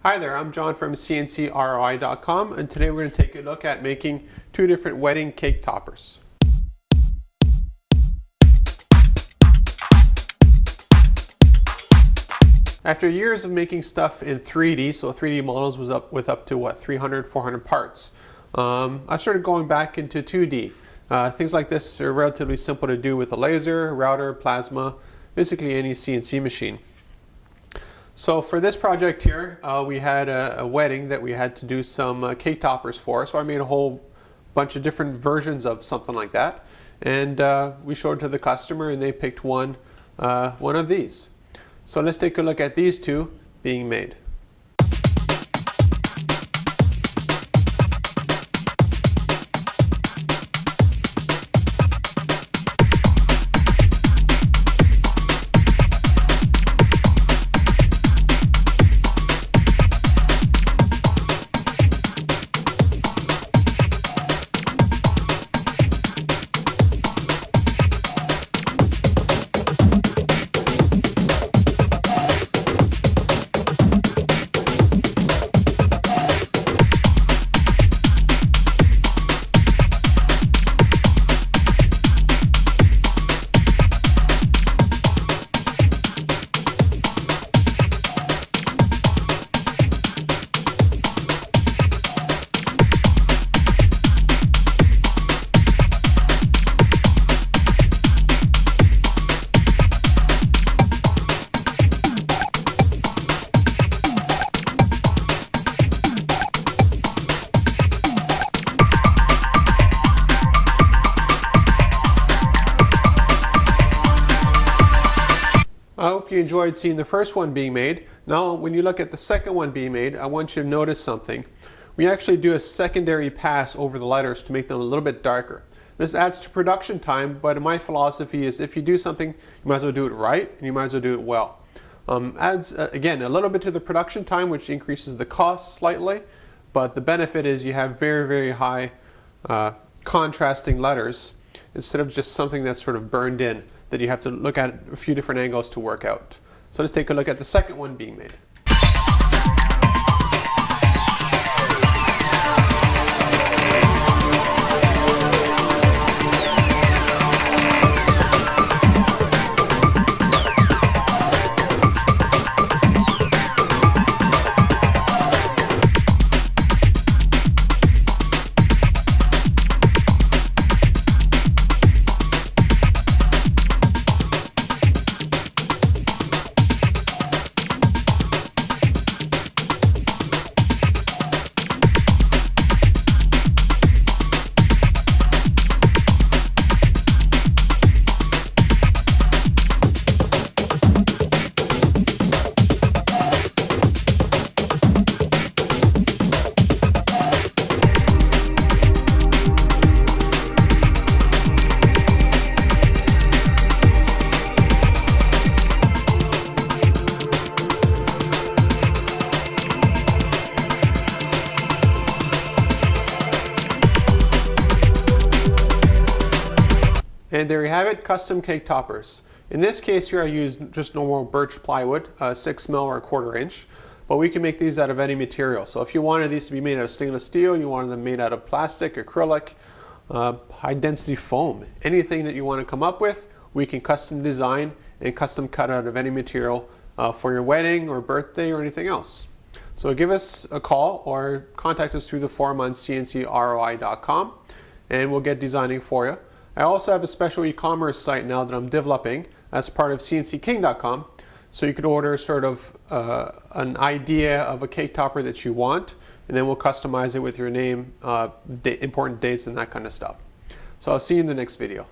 Hi there, I'm John from CNCROI.com, and today we're going to take a look at making two different wedding cake toppers. After years of making stuff in 3D, so 3D models was up to what, 300, 400 parts, I started going back into 2D. Things like this are relatively simple to do with a laser, router, plasma, basically any CNC machine. So for this project here, we had a wedding that we had to do some cake toppers for. So I made a whole bunch of different versions of something like that. And we showed it to the customer and they picked one of these. So let's take a look at these two being made. I hope you enjoyed seeing the first one being made. Now, when you look at the second one being made, I want you to notice something. We actually do a secondary pass over the letters to make them a little bit darker. This adds to production time, but my philosophy is if you do something, you might as well do it right, and you might as well do it well. Adds, again, a little bit to the production time, which increases the cost slightly, but the benefit is you have very, very high contrasting letters instead of just something that's sort of burned in that you have to look at a few different angles to work out. So let's take a look at the second one being made. And there you have it, custom cake toppers. In this case here I used just normal birch plywood, 6 mil or 1/4 inch, but we can make these out of any material. So if you wanted these to be made out of stainless steel, you wanted them made out of plastic, acrylic, high density foam, anything that you want to come up with, we can custom design and custom cut out of any material for your wedding or birthday or anything else. So give us a call or contact us through the forum on CNCROI.com and we'll get designing for you. I also have a special e-commerce site now that I'm developing as part of CNCKing.com. So you could order sort of an idea of a cake topper that you want, and then we'll customize it with your name, important dates, and that kind of stuff. So I'll see you in the next video.